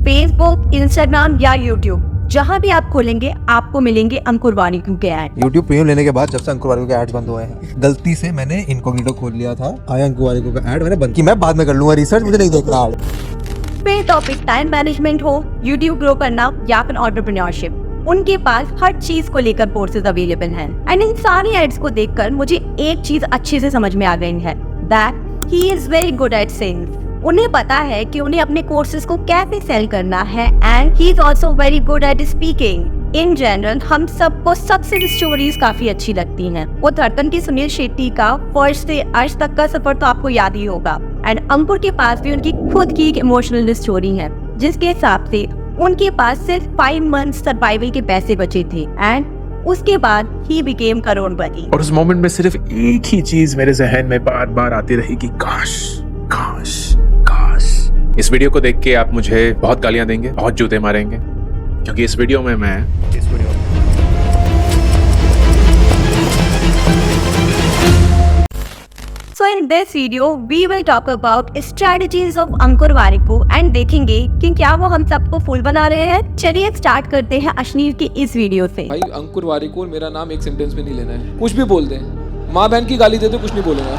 Facebook, Instagram या YouTube, जहाँ भी आप खोलेंगे आपको मिलेंगे अंकुर वारिकू के ऐड। यूट्यूब प्रीमियम लेने के बाद जब से अंकुर वारिकू के एड्स बंद हुए हैं, गलती से मैंने इनकॉग्निटो खोल लिया था, आया अंकुर वारिकू का ऐड, मैंने बंद की। मैं बाद में कर लूंगा रिसर्च, मुझे नहीं देखना ऐड। फिर टॉपिक टाइम मैनेजमेंट हो, यूट्यूब ग्रो करना या फिर एंटरप्रेन्योरशिप, उनके पास हर चीज को लेकर कोर्सेज अवेलेबल हैं। एंड इन सारी एड्स को देखकर मुझे एक चीज अच्छे से समझ में आ गई है, that he is very good at sales. उन्हें पता है कि उन्हें अपने कोर्सेज को कैसे सेल करना है, and he is also very good eight speaking. In general हम सबको सक्सेस स्टोरीज काफी अच्छी लगती हैं। वो धड़कन की सुनील शेट्टी का फर्स्ट से अर्श तक का सफर तो आपको याद ही होगा। एंड अंकुर के पास भी उनकी खुद की एक इमोशनल स्टोरी है, जिसके हिसाब से उनके पास सिर्फ 5 मंथ्स सर्वाइवल के पैसे बचे थे एंड उसके बाद ही बिकेम करोड़पति। और उस मोमेंट में सिर्फ एक ही चीज मेरे जहन में बार बार आती रही कि काश काश काश। इस वीडियो को देख के आप मुझे बहुत गालियां देंगे, बहुत जूते मारेंगे, क्योंकि इस वीडियो में मैं So in this video, we will talk about strategies of Ankur Warikoo and देखेंगे कि क्या वो हम सबको फूल बना रहे हैं। चलिए स्टार्ट करते हैं अश्नीर की इस वीडियो से। भाई अंकुर वारिकू मेरा नाम एक सेंटेंस में नहीं लेना है, कुछ भी बोल दें, माँ बहन की गाली दे दो, कुछ नहीं बोलेगा,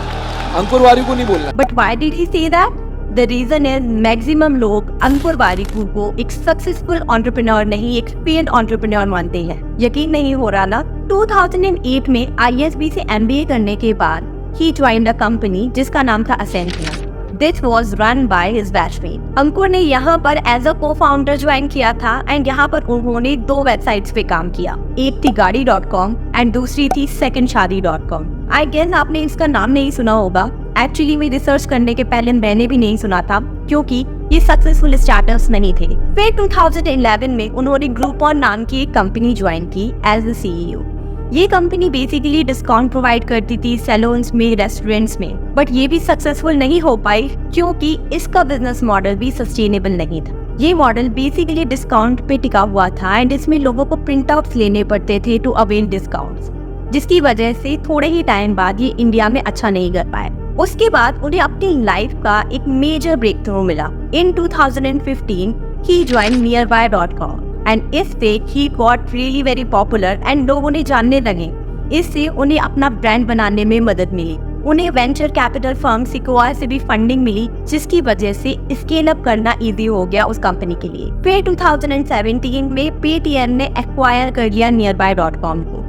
अंकुर वारिकू नहीं बोलना। But why did he say that? The reason is maximum लोग अंकुर वारिकू को एक सक्सेसफुल एंटरप्रेन्योर नहीं, एक फेल्ड एंटरप्रेन्योर मानते हैं। यकीन नहीं हो रहा ना? 2008 में ISB से MBA करने के बाद he joined a company जिसका नाम था Ascentia. This was run by his batchmate. अंकुर ने यहाँ पर एज अ को-फाउंडर ज्वाइन किया था एंड यहाँ पर उन्होंने 2 वेबसाइट्स पे काम किया। एक थी गाड़ी.com एंड दूसरी थी secondshadi.com. आई गेस आपने इसका नाम नहीं सुना होगा। एक्चुअली मैं रिसर्च करने के पहले मैंने भी नहीं सुना था, क्योंकि ये सक्सेसफुल स्टार्टअप्स नहीं थे। फिर 2011 में उन्होंने ग्रुपॉन नाम की एक कंपनी ज्वाइन की एज अ CEO। ये कंपनी बेसिकली डिस्काउंट प्रोवाइड करती थी सैलून्स में, रेस्टोरेंट्स में, बट ये भी सक्सेसफुल नहीं हो पाई क्योंकि इसका बिजनेस मॉडल भी सस्टेनेबल नहीं था। ये मॉडल बेसिकली डिस्काउंट पे टिका हुआ था एंड इसमें लोगों को प्रिंट आउट्स लेने पड़ते थे टू अवेल डिस्काउंट्स, जिसकी वजह से थोड़े ही टाइम बाद ये इंडिया में अच्छा नहीं कर पाए। उसके बाद उन्हें अपनी लाइफ का एक मेजर ब्रेक थ्रू मिला। इन 2015 ही ज्वाइन nearby.com एंड इससे he got really very popular and लोग उन्हें जानने लगे। इससे उन्हें अपना ब्रांड बनाने में मदद मिली। उन्हें वेंचर कैपिटल फर्म सिक्वायर से भी फंडिंग मिली, जिसकी वजह से स्केल अप करना इजी हो गया उस कंपनी के लिए। फिर 2017 में Paytm ने एक्वायर कर लिया nearby.com को।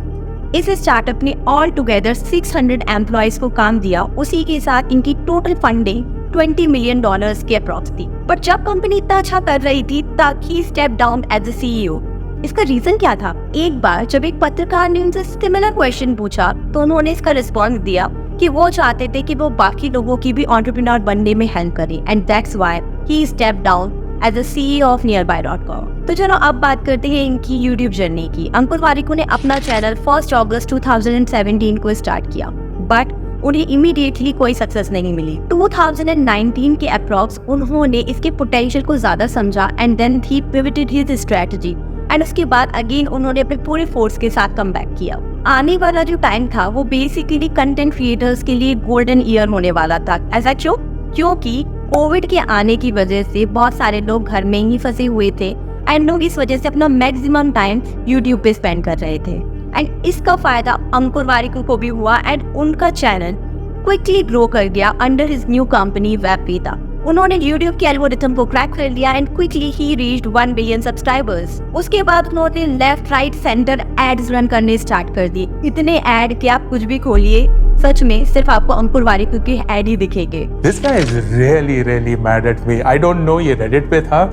इस स्टार्टअप ने ऑल टुगेदर 600 एम्प्लॉयज को काम दिया। उसी के साथ इनकी टोटल फंडिंग $20 मिलियन के अप्रॉक्स थी। बट जब कंपनी इतना अच्छा कर रही थी तब ही step down as a CEO। इसका रीजन क्या था? एक बार जब एक पत्रकार ने उनसे सिमिलर क्वेश्चन पूछा तो उन्होंने इसका रिस्पॉन्स दिया कि वो चाहते थे कि वो बाकी लोगों की भी एंटरप्रेन्योर बनने में हेल्प करें and that's why he step down as a CEO of nearby.com। तो चलो अब बात करते हैं इनकी यूट्यूब जर्नी की। अंकुर वारिकू ने अपना चैनल 1 अगस्त 2017 को स्टार्ट किया, बट उन्हें इमीडिएटली कोई सक्सेस नहीं मिली। 2019 के अप्रॉक्स उन्होंने इसके पोटेंशियल को ज्यादा समझा and then he pivoted his strategy and उसके बाद अगेन उन्होंने अपने पूरे फोर्स के साथ कम बैक किया। आने वाला जो टाइम था वो बेसिकली कंटेंट क्रिएटर्स के लिए गोल्डन ईयर होने वाला था। ऐसा क्यों? क्योंकि कोविड के आने की वजह से बहुत सारे लोग घर में ही फंसे हुए थे एंड लोग इस वजह से अपना मैक्सिमम टाइम यूट्यूब पे स्पेंड कर रहे थे एंड इसका फायदा अंकुर वारिकू को भी हुआ एंड उनका चैनल क्विकली ग्रो कर गया अंडर हिज न्यू कंपनी वेबपीता। उन्होंने यूट्यूब के एल्गोरिथम को क्रैक कर लिया एंड क्विकली ही रीच्ड 1 बिलियन सब्सक्राइबर्स। उसके बाद उन्होंने left right centre ads run करने स्टार्ट कर दिए। इतने एड कि आप कुछ भी खोलिए, सच में सिर्फ आपको अंकुर वारिकू के एड ही दिखेंगे। This guy is really mad at me. I don't know ये Reddit पे था,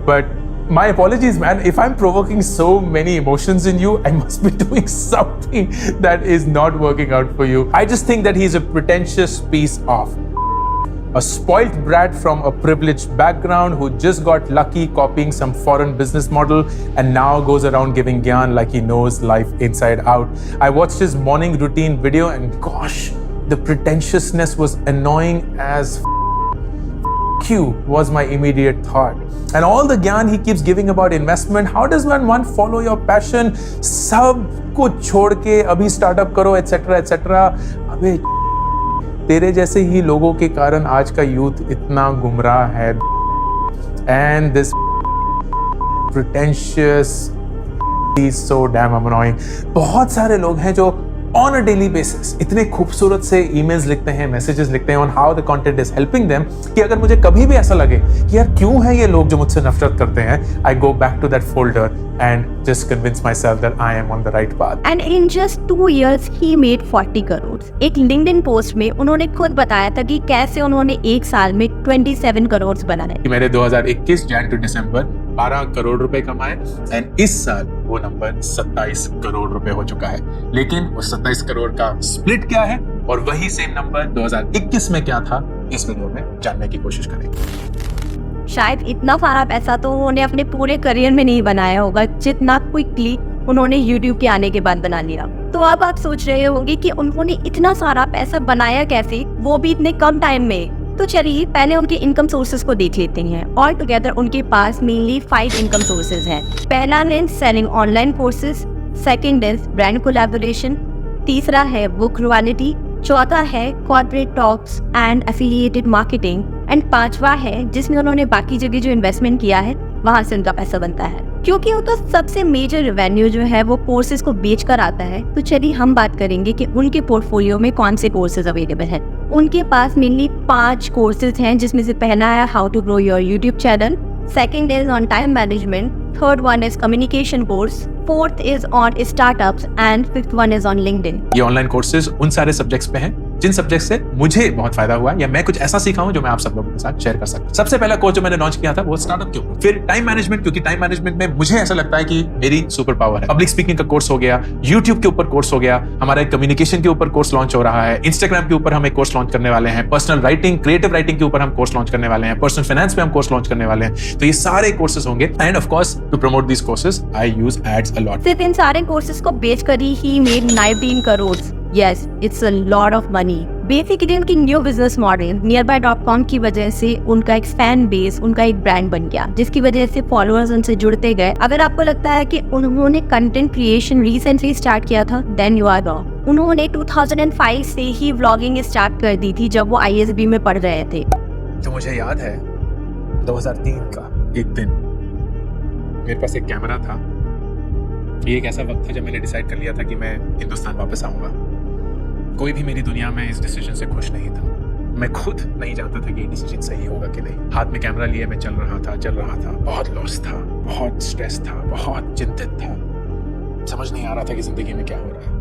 but my apologies, man. If I'm provoking so many emotions in you, I must be doing something that is not working out for you. I just think that he's a pretentious piece of a spoilt brat from a privileged background who just got lucky copying some foreign business model and now goes around giving gyan like he knows life inside out. I watched his morning routine video and gosh, the pretentiousness was annoying as Q was my immediate thought. And all the gyan he keeps giving about investment, how does one follow your passion? सब कुछ छोड़ के अभी startup करो etc etc. अबे तेरे जैसे ही लोगों के कारण आज का यूथ इतना गुमराह है। And this pretentious, he's so damn annoying. बहुत सारे लोग हैं जो ऑन अ डेली बेसिस इतने खूबसूरत से ईमेल्स लिखते हैं, मैसेजेस लिखते हैं on how the content is helping them, कि अगर मुझे कभी भी ऐसा लगे कि यार क्यों है ये लोग जो मुझसे नफरत करते हैं, I go back to that folder and just convince myself that I am on the right path. And in just 2 years he made 40 crores. एक LinkedIn पोस्ट में उन्होंने खुद बताया था कि कैसे उन्होंने एक साल में 27 करोड़ बनाए। कि मैंने 2021 जैन टू दिसंबर 12 करोड़ रुपए कमाए एंड इस साल वो नंबर 27 करोड़ रुपए हो चुका है। लेकिन वो 27 करोड़ का स्प्लिट क्या है और वही सेम नंबर 2021 में क्या था, इस वीडियो में जानने की कोशिश करेंगे। शायद इतना सारा पैसा तो उन्होंने अपने पूरे करियर में नहीं बनाया होगा जितना क्विकली उन्होंने YouTube के आने के बाद बना लिया। तो अब आप सोच रहे होंगे कि उन्होंने इतना सारा पैसा बनाया कैसे, वो भी इतने कम टाइम में। तो चलिए पहले उनके इनकम सोर्सेज को देख लेते हैं। ऑल टुगेदर उनके पास मेनली 5 इनकम सोर्सेज हैं। पहला है selling online courses, second is brand collaboration, तीसरा है बुक रॉयल्टी, चौथा है corporate talks and affiliated marketing and पांचवा है जिसमें उन्होंने बाकी जगह जो इन्वेस्टमेंट किया है वहां से उनका पैसा बनता है। क्योंकि उनका सबसे मेजर रेवेन्यू जो है वो कोर्सेज को बेचकर आता है, तो चलिए हम बात करेंगे कि उनके पोर्टफोलियो में कौन से कोर्सेज अवेलेबल हैं। उनके पास मेनली 5 कोर्सेज हैं, जिसमें से पहला है how to grow your YouTube channel, second is on time management, third one is communication course, fourth is on startups and fifth one is on LinkedIn. ये ऑनलाइन कोर्सेज उन सारे सब्जेक्ट्स पे हैं जिन सब्जेक्ट से मुझे बहुत फायदा हुआ या मैं कुछ ऐसा सीखा हूं जो मैं आप सब लोगों के साथ शेयर कर सकता हूं। सबसे पहला कोर्स जो मैंने लॉन्च किया था वो स्टार्टअप के ऊपर, फिर टाइम मैनेजमेंट, क्योंकि टाइम मैनेजमेंट में मुझे ऐसा लगता है कि मेरी सुपर पावर है। पब्लिक स्पीकिंग का कोर्स हो गया, यूट्यूब के ऊपर कोर्स हो गया, हमारा कम्युनिकेशन के ऊपर कोर्स लॉन्च हो रहा है, इंस्टाग्राम के ऊपर हम एक कोर्स लॉन्च करने वाले हैं, पर्सनल राइटिंग, क्रिएटिव राइटिंग के ऊपर हम कोर्स लॉन्च करने वाले हैं, पर्सनल फाइनेंस पे हम कोर्स लॉन्च करने वाले हैं। तो ये सारे कोर्सेज होंगे and of course to promote this courses I use ads a lot. सिर्फ इन सारे कोर्सेज को बेचकर ही made 19 crore. Yes, it's a lot of money. Basically उनकी न्यू बिजनेस मॉडल nearby.com की वजह से उनका एक फैन बेस, उनका एक ब्रांड बन गया, जिसकी वजह से फॉलोअर्स उनसे जुड़ते गए। अगर आपको लगता है कि उन्होंने कंटेंट क्रिएशन रिसेंटली स्टार्ट किया था, देन यू आर रॉन्ग। उन्होंने 2005 से ही व्लॉगिंग स्टार्ट कर दी थी जब वो ISB में पढ़ रहे थे। तो मुझे याद है 2003 का एक दिन मेरे पास एक कैमरा था। ये एक ऐसा वक्त था जब मैंने डिसाइड कर लिया था कि मैं हिंदुस्तान वापस आऊंगा। कोई भी मेरी दुनिया में इस डिसीजन से खुश नहीं था। मैं खुद नहीं जानता था कि ये डिसीजन सही होगा कि नहीं। हाथ में कैमरा लिए मैं चल रहा था, बहुत लॉस था, बहुत स्ट्रेस था, बहुत चिंतित था, समझ नहीं आ रहा था कि जिंदगी में क्या हो रहा है।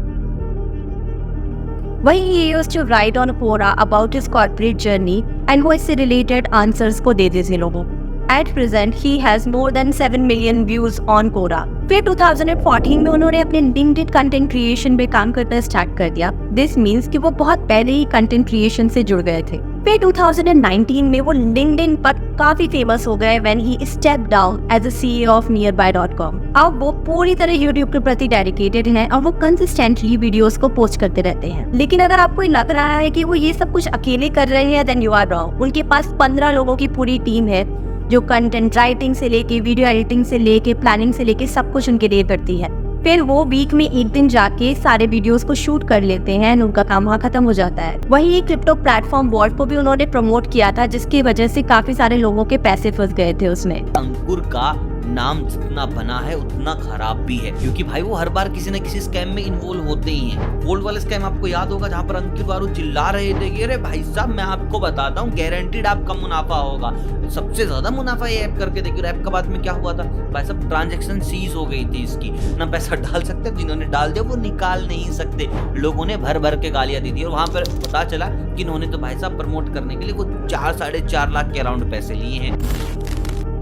वही he used to write on Quora about his corporate journey and वो इससे related answers को देते थे लोगों को। At present, he has more than 7 million views on Quora. फिर 2014 में उन्होंने अपने LinkedIn कंटेंट क्रिएशन पे काम करना स्टार्ट कर दिया। This means कि वो बहुत पहले ही कंटेंट क्रिएशन से जुड़ गए थे। फिर 2019 में वो LinkedIn पर काफी फेमस हो गए when he stepped down as a CEO of nearby.com। अब वो पूरी तरह YouTube के प्रति डेडिकेटेड हैं और वो कंसिस्टेंटली वीडियोस को पोस्ट करते रहते हैं। लेकिन अगर आपको लग रहा है कि वो ये सब कुछ अकेले कर रहे हैं, then you are wrong। उनके पास 15 लोगों की पूरी टीम है जो कंटेंट राइटिंग से लेके वीडियो एडिटिंग से लेके प्लानिंग से लेके सब कुछ उनके लिए करती है। फिर वो वीक में एक दिन जाके सारे वीडियोस को शूट कर लेते हैं, उनका काम वहाँ खत्म हो जाता है। वही क्रिप्टो प्लेटफॉर्म वॉल्ट को भी उन्होंने प्रमोट किया था, जिसकी वजह से काफी सारे लोगों के पैसे फंस गए थे उसमें। अंकुर का नाम जितना बना है उतना खराब भी है, क्योंकि भाई वो हर बार किसी न किसी स्कैम में इन्वॉल्व होते ही हैं। गोल्ड वाले स्कैम आपको याद होगा, जहाँ पर अंकित वारू चिल्ला रहे थे कि अरे भाई साहब मैं आपको बताता हूँ गारंटीड आपका मुनाफा होगा, सबसे ज्यादा मुनाफा ये ऐप करके देखिए। ऐप का बाद में क्या हुआ था भाई साहब, ट्रांजैक्शन सीज हो गई थी इसकी, ना पैसा डाल सकते, जिन्होंने डाल दिया वो निकाल नहीं सकते। लोगों ने भर भर के गालियां दी थी और वहां पर पता चला कि इन्होंने तो भाई साहब प्रमोट करने के लिए वो 4-4.5 लाख के अराउंड पैसे लिए हैं।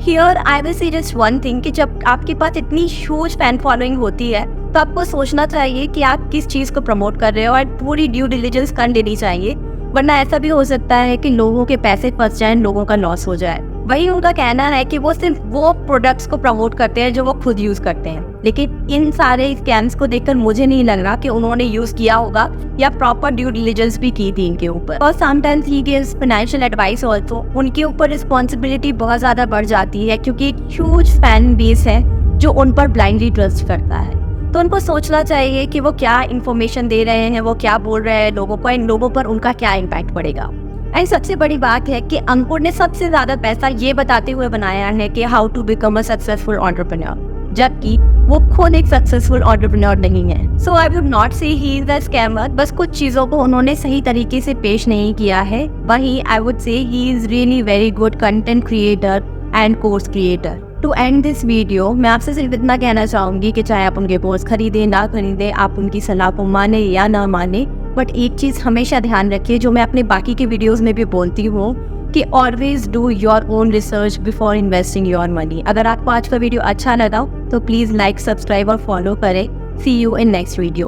Here I will say just one thing कि जब आपके पास इतनी ह्यूज फैन फॉलोइंग होती है तो आपको सोचना चाहिए कि आप किस चीज को प्रमोट कर रहे हो और पूरी ड्यू डिलिजेंस कर लेनी चाहिए, वरना ऐसा भी हो सकता है कि लोगों के पैसे फंस जाएं, लोगों का लॉस हो जाए। वही उनका कहना है कि वो सिर्फ वो प्रोडक्ट्स को प्रमोट करते हैं जो वो खुद यूज करते हैं। लेकिन इन सारे स्कैम्स को देखकर मुझे नहीं लग रहा कि उन्होंने यूज किया होगा या प्रॉपर ड्यू डिलिजेंस भी की थी इनके ऊपर। और sometimes he gives financial advice also. उनके ऊपर रिस्पॉन्सिबिलिटी बहुत ज्यादा बढ़ जाती है, क्योंकि एक ह्यूज फैन बेस है जो उन पर ब्लाइंडली ट्रस्ट करता है। तो उनको सोचना चाहिए कि वो क्या इन्फॉर्मेशन दे रहे हैं, वो क्या बोल रहे हैं लोगों को, इन लोगों पर उनका क्या इम्पैक्ट पड़ेगा। एंड सबसे बड़ी बात है कि अंकुर ने सबसे ज्यादा पैसा ये बताते हुए बनाया है कि how to become a successful entrepreneur, जबकि वो खुद एक सक्सेसफुल एंटरप्रेन्योर नहीं है। सो आई वुड नॉट से ही इज अ स्कैमर, बस कुछ चीजों को उन्होंने सही तरीके से पेश नहीं किया है। वहीं I would say he is really very good content creator and course creator. To end this video मैं आपसे सिर्फ इतना कहना चाहूंगी कि चाहे आप उनके कोर्स खरीदे ना खरीदे, आप उनकी सलाह को माने या ना माने, बट एक चीज हमेशा ध्यान रखिए जो मैं अपने बाकी के वीडियोस में भी बोलती हूँ कि always do your own research before investing your money. अगर आपको आज का वीडियो अच्छा लगा तो प्लीज लाइक, सब्सक्राइब और फॉलो करें। सी यू इन नेक्स्ट वीडियो।